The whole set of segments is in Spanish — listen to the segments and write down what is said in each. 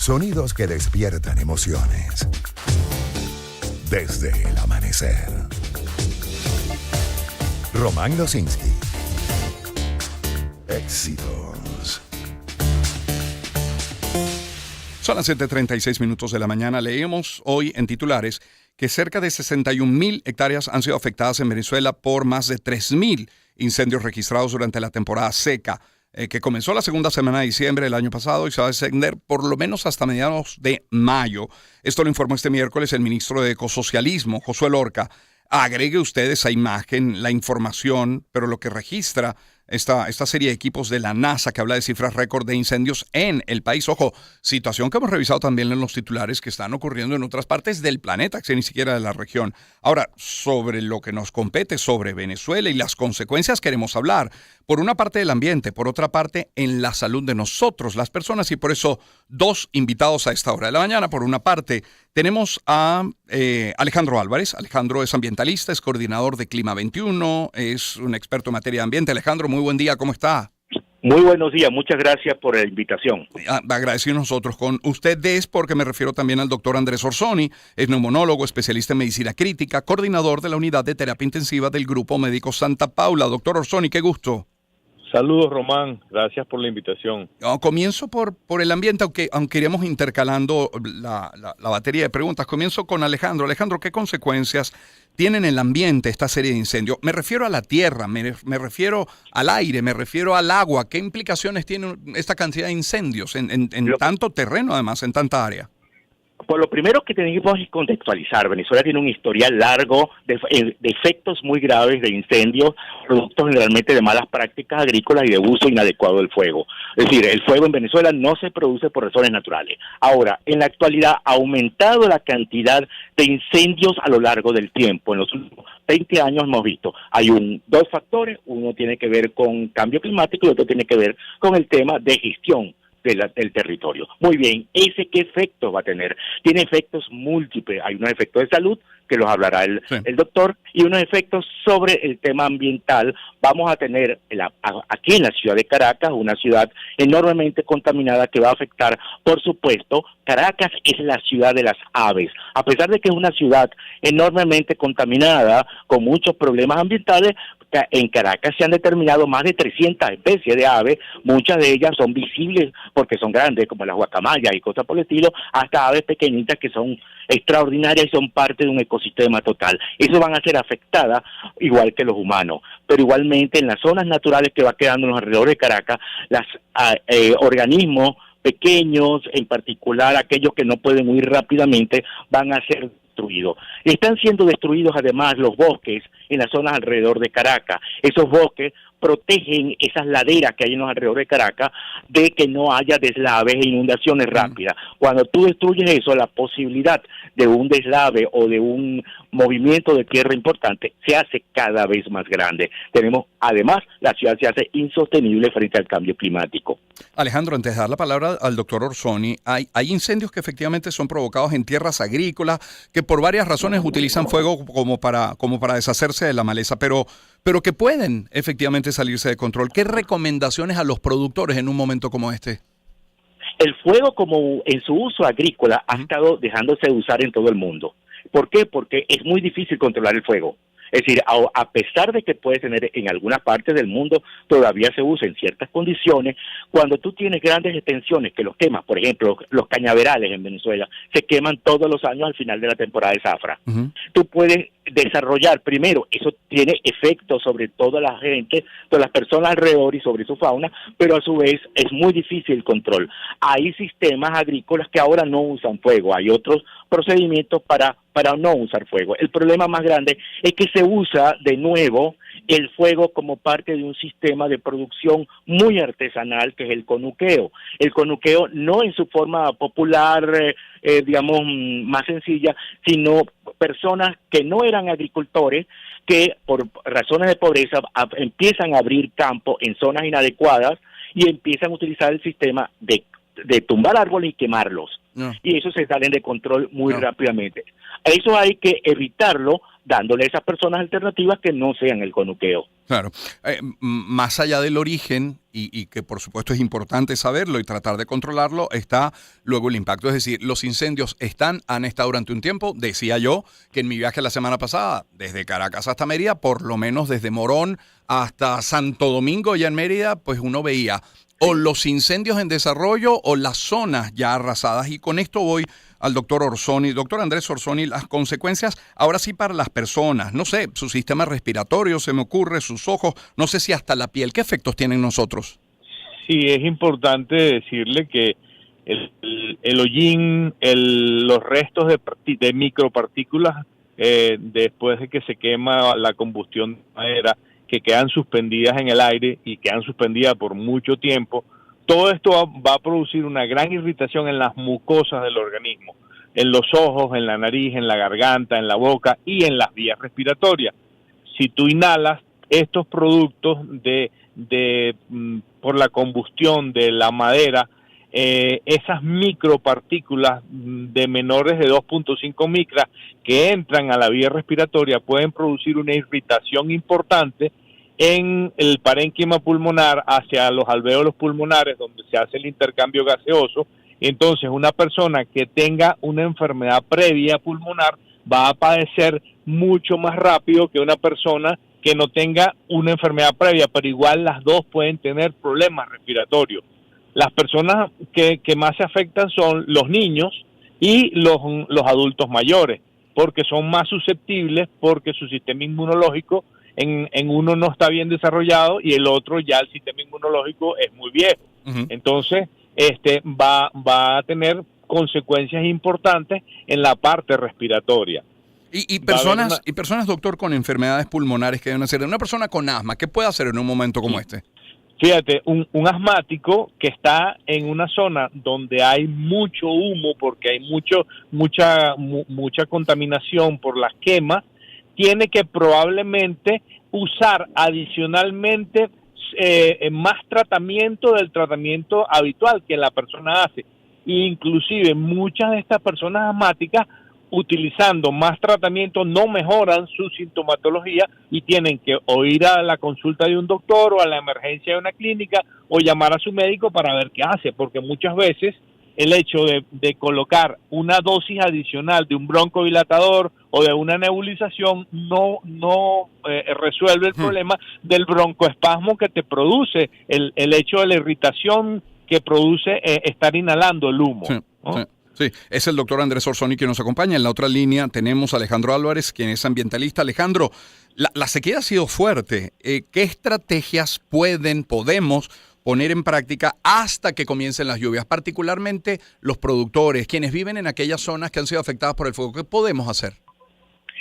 Sonidos que despiertan emociones. Desde el amanecer. Román Losinski. Éxitos. Son las 7:36 de la mañana. Leemos hoy en titulares que cerca de 61,000 hectáreas han sido afectadas en Venezuela por más de 3,000 incendios registrados durante la temporada seca, que comenzó la segunda semana de diciembre del año pasado y se va a extender por lo menos hasta mediados de mayo. Esto lo informó este miércoles el ministro de Ecosocialismo, Josué Lorca. Agregue usted esa imagen, la información, pero lo que registra esta serie de equipos de la NASA que habla de cifras récord de incendios en el país. Ojo, situación que hemos revisado también en los titulares que están ocurriendo en otras partes del planeta, que ni siquiera de la región. Ahora, sobre lo que nos compete, sobre Venezuela y las consecuencias queremos hablar. Por una parte del ambiente, por otra parte en la salud de nosotros, las personas, y por eso dos invitados a esta hora de la mañana. Por una parte, tenemos a Alejandro Álvarez. Alejandro es ambientalista, es coordinador de Clima 21, es un experto en materia de ambiente. Alejandro, muy buen día, ¿cómo está? Muy buenos días, muchas gracias por la invitación. Agradecido nosotros con ustedes porque me refiero también al doctor Andrés Orsoni, es neumonólogo, especialista en medicina crítica, coordinador de la unidad de terapia intensiva del Grupo Médico Santa Paula. Doctor Orsoni, qué gusto. Saludos, Román. Gracias por la invitación. Comienzo por el ambiente, aunque iremos intercalando la batería de preguntas. Comienzo con Alejandro. Alejandro, ¿qué consecuencias tienen en el ambiente esta serie de incendios? Me refiero a la tierra, me refiero al aire, me refiero al agua. ¿Qué implicaciones tiene esta cantidad de incendios en tanto terreno, además, en tanta área? Por lo primero que tenemos que contextualizar, Venezuela tiene un historial largo de efectos muy graves de incendios, productos generalmente de malas prácticas agrícolas y de uso inadecuado del fuego. Es decir, el fuego en Venezuela no se produce por razones naturales. Ahora, en la actualidad ha aumentado la cantidad de incendios a lo largo del tiempo. En los últimos 20 años hemos visto, hay dos factores, uno tiene que ver con cambio climático y otro tiene que ver con el tema de gestión del territorio. Muy bien, ¿ese qué efectos va a tener? Tiene efectos múltiples. Hay unos efectos de salud, que los hablará el doctor, y unos efectos sobre el tema ambiental. Vamos a tener aquí en la ciudad de Caracas, una ciudad enormemente contaminada que va a afectar, por supuesto, Caracas es la ciudad de las aves. A pesar de que es una ciudad enormemente contaminada, con muchos problemas ambientales, en Caracas se han determinado más de 300 especies de aves, muchas de ellas son visibles porque son grandes, como las guacamayas y cosas por el estilo, hasta aves pequeñitas que son extraordinarias y son parte de un ecosistema total. Eso van a ser afectadas igual que los humanos, pero igualmente en las zonas naturales que va quedando en los alrededores de Caracas, los organismos pequeños, en particular aquellos que no pueden huir rápidamente, van a ser destruidos. Están siendo destruidos además los bosques en las zonas alrededor de Caracas. Esos bosques protegen esas laderas que hay en los alrededores de Caracas de que no haya deslaves e inundaciones rápidas. Cuando tú destruyes eso, la posibilidad de un deslave o de un movimiento de tierra importante se hace cada vez más grande. Además, la ciudad se hace insostenible frente al cambio climático. Alejandro, antes de dar la palabra al doctor Orsoni, hay incendios que efectivamente son provocados en tierras agrícolas que por varias razones utilizan fuego como para deshacerse de la maleza, pero que pueden efectivamente salirse de control. ¿Qué recomendaciones a los productores en un momento como este? El fuego, como en su uso agrícola, ha estado dejándose de usar en todo el mundo. ¿Por qué? Porque es muy difícil controlar el fuego. Es decir, a pesar de que puede tener en algunas partes del mundo, todavía se usa en ciertas condiciones. Cuando tú tienes grandes extensiones que los quemas, por ejemplo, los cañaverales en Venezuela, se queman todos los años al final de la temporada de zafra. Tú puedes desarrollar, primero, eso tiene efectos sobre toda la gente, todas las personas alrededor y sobre su fauna, pero a su vez es muy difícil el control. Hay sistemas agrícolas que ahora no usan fuego, hay otros procedimientos para no usar fuego. El problema más grande es que se usa de nuevo el fuego como parte de un sistema de producción muy artesanal que es el conuqueo. El conuqueo no en su forma popular, digamos, más sencilla, sino personas que no eran agricultores, que por razones de pobreza empiezan a abrir campo en zonas inadecuadas y empiezan a utilizar el sistema de tumbar árboles y quemarlos. Y eso se salen de control muy rápidamente. Eso hay que evitarlo dándole a esas personas alternativas que no sean el conuqueo. Claro. Más allá del origen, y que por supuesto es importante saberlo y tratar de controlarlo, está luego el impacto. Es decir, los incendios han estado durante un tiempo. Decía yo que en mi viaje la semana pasada, desde Caracas hasta Mérida, por lo menos desde Morón hasta Santo Domingo, ya en Mérida, pues uno veía o los incendios en desarrollo o las zonas ya arrasadas. Y con esto voy al doctor Orsoni. Doctor Andrés Orsoni, las consecuencias ahora sí para las personas, no sé, su sistema respiratorio, se me ocurre, sus ojos, no sé si hasta la piel, ¿qué efectos tienen nosotros? Sí, es importante decirle que el hollín, los restos de micropartículas después de que se quema la combustión de madera, que quedan suspendidas en el aire y quedan suspendidas por mucho tiempo, todo esto va a producir una gran irritación en las mucosas del organismo, en los ojos, en la nariz, en la garganta, en la boca y en las vías respiratorias. Si tú inhalas estos productos por la combustión de la madera, esas micropartículas de menores de 2.5 micras que entran a la vía respiratoria pueden producir una irritación importante en el parénquima pulmonar hacia los alvéolos pulmonares, donde se hace el intercambio gaseoso. Entonces, una persona que tenga una enfermedad previa pulmonar va a padecer mucho más rápido que una persona que no tenga una enfermedad previa, pero igual las dos pueden tener problemas respiratorios. Las personas que más se afectan son los niños y los adultos mayores, porque son más susceptibles, porque su sistema inmunológico en uno no está bien desarrollado y el otro ya el sistema inmunológico es muy viejo. Uh-huh. Entonces, va a tener consecuencias importantes en la parte respiratoria. Y personas, doctor, con enfermedades pulmonares que deben hacer. Una persona con asma, ¿qué puede hacer en un momento como este? Fíjate, un asmático que está en una zona donde hay mucho humo, porque hay mucha contaminación por las quemas, tiene que probablemente usar adicionalmente más tratamiento del tratamiento habitual que la persona hace. Inclusive muchas de estas personas asmáticas, utilizando más tratamiento, no mejoran su sintomatología y tienen que o ir a la consulta de un doctor o a la emergencia de una clínica o llamar a su médico para ver qué hace, porque muchas veces el hecho de colocar una dosis adicional de un broncodilatador o de una nebulización no resuelve el problema del broncoespasmo que te produce el hecho de la irritación que produce estar inhalando el humo. Sí, ¿no? sí. Sí, es el doctor Andrés Orsoni que nos acompaña. En la otra línea tenemos a Alejandro Álvarez, quien es ambientalista. Alejandro, la sequía ha sido fuerte. ¿Qué estrategias podemos poner en práctica hasta que comiencen las lluvias? Particularmente los productores, quienes viven en aquellas zonas que han sido afectadas por el fuego. ¿Qué podemos hacer?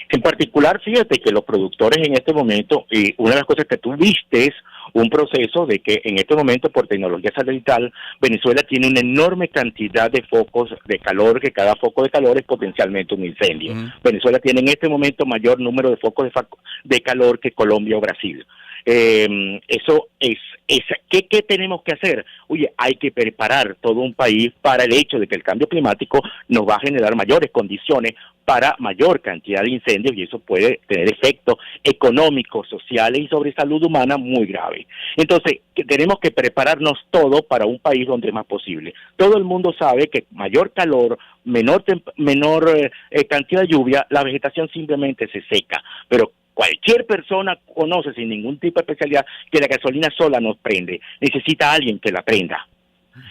En particular, fíjate que los productores en este momento, y una de las cosas que tú viste es un proceso de que en este momento, por tecnología satelital, Venezuela tiene una enorme cantidad de focos de calor, que cada foco de calor es potencialmente un incendio. Uh-huh. Venezuela tiene en este momento mayor número de focos de calor que Colombia o Brasil. Eso es ¿qué tenemos que hacer? Oye, hay que preparar todo un país para el hecho de que el cambio climático nos va a generar mayores condiciones para mayor cantidad de incendios y eso puede tener efectos económicos, sociales y sobre salud humana muy graves. Entonces, tenemos que prepararnos todo para un país donde es más posible. Todo el mundo sabe que mayor calor, menor cantidad de lluvia, la vegetación simplemente se seca, pero cualquier persona conoce sin ningún tipo de especialidad que la gasolina sola no prende, necesita a alguien que la prenda.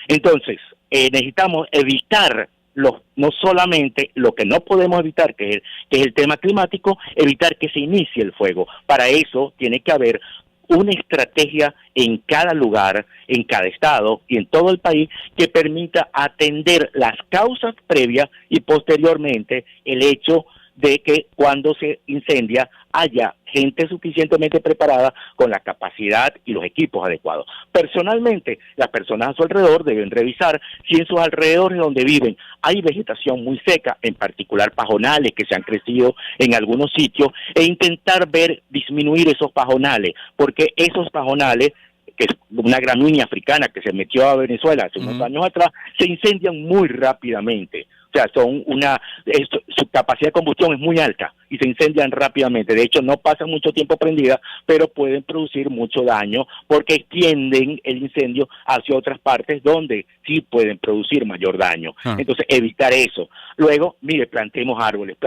Entonces, necesitamos evitar no solamente lo que no podemos evitar, que es el tema climático, evitar que se inicie el fuego. Para eso tiene que haber una estrategia en cada lugar, en cada estado y en todo el país que permita atender las causas previas y posteriormente el hecho de que cuando se incendia haya gente suficientemente preparada con la capacidad y los equipos adecuados. Personalmente, las personas a su alrededor deben revisar si en sus alrededores donde viven hay vegetación muy seca, en particular pajonales que se han crecido en algunos sitios, e intentar disminuir esos pajonales, porque esos pajonales que es una gramínea africana que se metió a Venezuela hace unos años atrás, se incendian muy rápidamente. O sea, su capacidad de combustión es muy alta y se incendian rápidamente. De hecho, no pasan mucho tiempo prendidas, pero pueden producir mucho daño porque extienden el incendio hacia otras partes donde sí pueden producir mayor daño. Entonces, evitar eso. Luego, mire, plantemos árboles.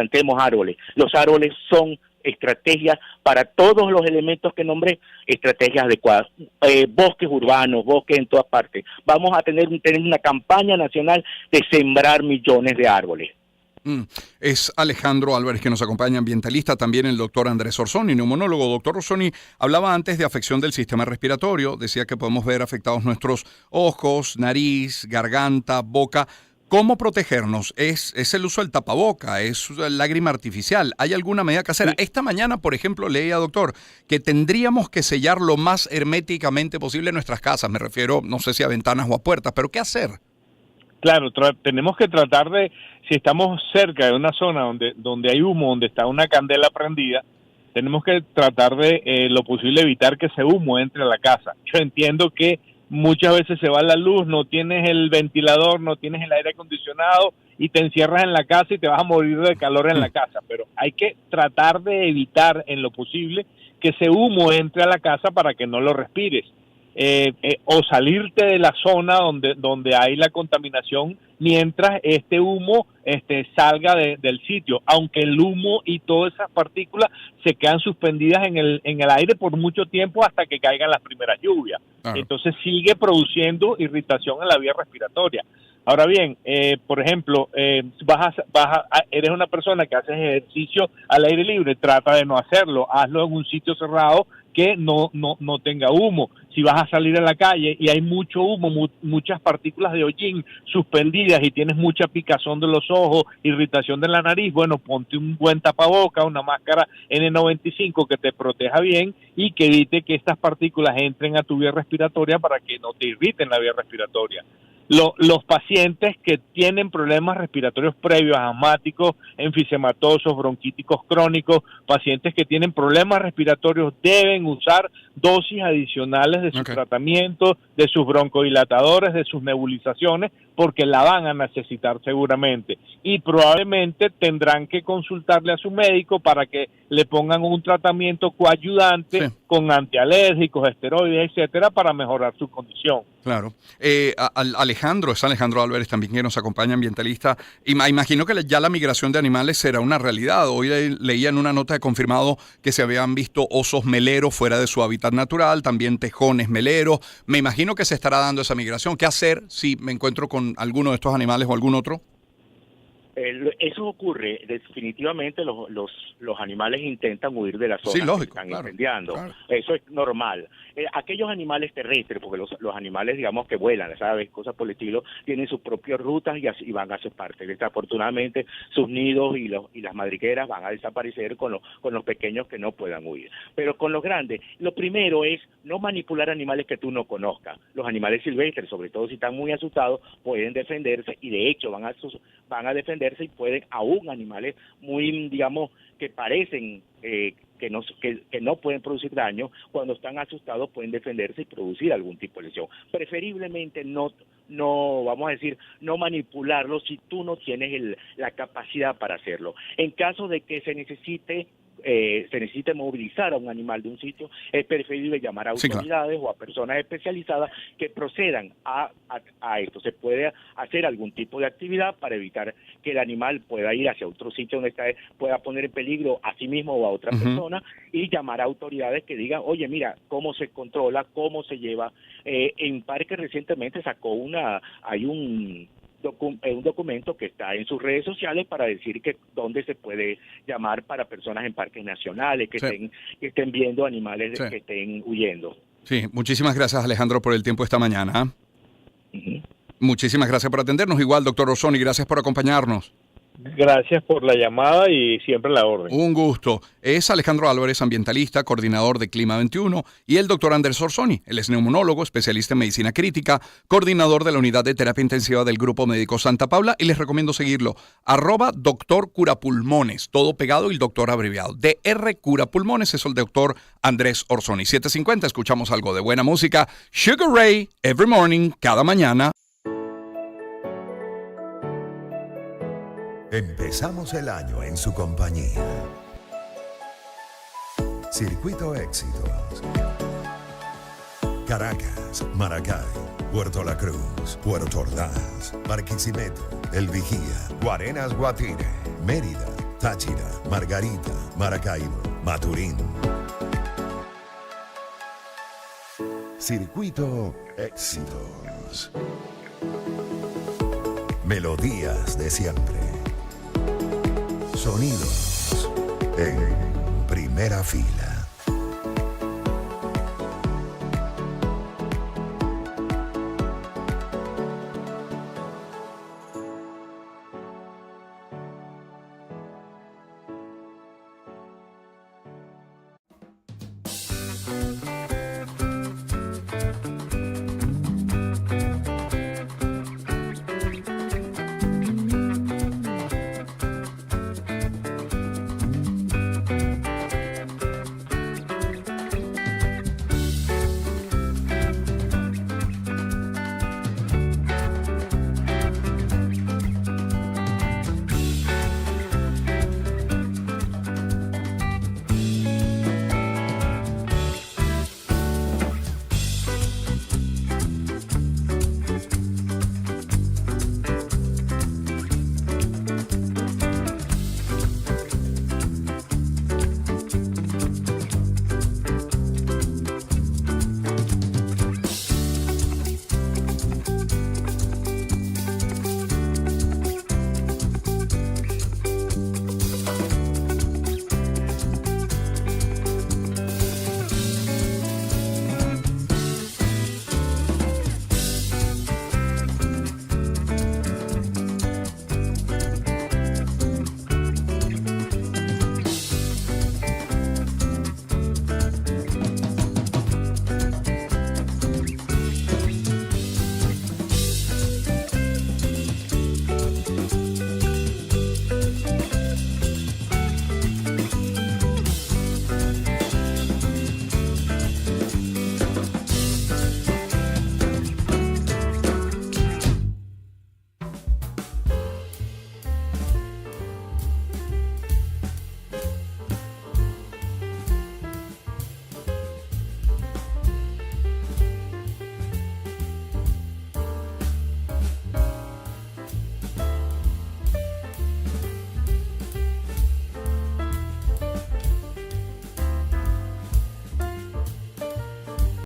Los árboles son estrategias para todos los elementos que nombré, estrategias adecuadas. Bosques urbanos, bosques en todas partes. Vamos a tener una campaña nacional de sembrar millones de árboles. Es Alejandro Álvarez que nos acompaña, ambientalista, también el doctor Andrés Orsoni, neumonólogo. Doctor Orsoni, hablaba antes de afección del sistema respiratorio, decía que podemos ver afectados nuestros ojos, nariz, garganta, boca. ¿Cómo protegernos? ¿Es el uso del tapaboca? ¿Es lágrima artificial? ¿Hay alguna medida casera? Esta mañana, por ejemplo, leía, doctor, que tendríamos que sellar lo más herméticamente posible nuestras casas. Me refiero, no sé si a ventanas o a puertas, pero ¿qué hacer? Claro, tenemos que tratar de, si estamos cerca de una zona donde hay humo, donde está una candela prendida, tenemos que tratar de lo posible evitar que ese humo entre a la casa. Yo entiendo que muchas veces se va la luz, no tienes el ventilador, no tienes el aire acondicionado y te encierras en la casa y te vas a morir de calor en la casa, pero hay que tratar de evitar en lo posible que ese humo entre a la casa para que no lo respires. O salirte de la zona donde hay la contaminación mientras este humo salga del sitio, aunque el humo y todas esas partículas se quedan suspendidas en el aire por mucho tiempo hasta que caigan las primeras lluvias. Entonces sigue produciendo irritación en la vía respiratoria. Ahora bien, por ejemplo, eres una persona que hace ejercicio al aire libre, trata de no hacerlo, hazlo en un sitio cerrado que no tenga humo. Si vas a salir a la calle y hay mucho humo, muchas partículas de hollín suspendidas y tienes mucha picazón de los ojos, irritación de la nariz, bueno, ponte un buen tapaboca, una máscara N95 que te proteja bien y que evite que estas partículas entren a tu vía respiratoria para que no te irriten la vía respiratoria. Los pacientes que tienen problemas respiratorios previos, asmáticos, enfisematosos, bronquíticos crónicos, pacientes que tienen problemas respiratorios deben usar dosis adicionales de su tratamiento, de sus broncodilatadores, de sus nebulizaciones, porque la van a necesitar seguramente. Y probablemente tendrán que consultarle a su médico para que le pongan un tratamiento coayudante con antialérgicos, esteroides, etcétera, para mejorar su condición. Claro. Alejandro Álvarez también que nos acompaña, ambientalista. Imagino que ya la migración de animales será una realidad. Hoy leía en una nota de confirmado que se habían visto osos meleros fuera de su hábitat natural, también tejones meleros. Me imagino que se estará dando esa migración. ¿Qué hacer si me encuentro con alguno de estos animales o algún otro? Eso ocurre, definitivamente los animales intentan huir de la zona que están incendiando. Claro. Eso es normal. Aquellos animales terrestres, porque los animales, digamos, que vuelan, ¿sabes? Cosas por el estilo, tienen sus propias rutas y van a ser parte. Desafortunadamente, sus nidos y las madrigueras van a desaparecer con los pequeños que no puedan huir. Pero con los grandes, lo primero es no manipular animales que tú no conozcas. Los animales silvestres, sobre todo si están muy asustados, pueden defenderse y de hecho van a defenderse y pueden, aún animales muy, digamos, que parecen que no pueden producir daño, cuando están asustados pueden defenderse y producir algún tipo de lesión. Preferiblemente no vamos a decir, no manipularlo si tú no tienes la capacidad para hacerlo. En caso de que se necesite movilizar a un animal de un sitio, es preferible llamar a autoridades o a personas especializadas que procedan a esto. Se puede hacer algún tipo de actividad para evitar que el animal pueda ir hacia otro sitio donde pueda poner en peligro a sí mismo o a otra persona, y llamar a autoridades que digan, oye, mira, cómo se controla, cómo se lleva. En Parque recientemente sacó hay un documento que está en sus redes sociales para decir que dónde se puede llamar para personas en parques nacionales que estén viendo animales que estén huyendo. Sí, muchísimas gracias, Alejandro, por el tiempo esta mañana. Muchísimas gracias por atendernos. Igual, doctor Orsoni, gracias por acompañarnos. Gracias por la llamada y siempre la orden. Un gusto. Es Alejandro Álvarez, ambientalista, coordinador de Clima 21, y el doctor Andrés Orsoni. Él es neumonólogo, especialista en medicina crítica, coordinador de la unidad de terapia intensiva del Grupo Médico Santa Paula, y les recomiendo seguirlo. @doctor curapulmones, todo pegado y el doctor abreviado. DR Curapulmones es el doctor Andrés Orsoni. 7:50, escuchamos algo de buena música. Sugar Ray, Every Morning, cada mañana. Empezamos el año en su compañía. Circuito Éxitos. Caracas, Maracay, Puerto La Cruz, Puerto Ordaz, Barquisimeto, El Vigía, Guarenas, Guatire, Mérida, Táchira, Margarita, Maracaibo, Maturín. Circuito Éxitos. Melodías de siempre. Sonidos en primera fila.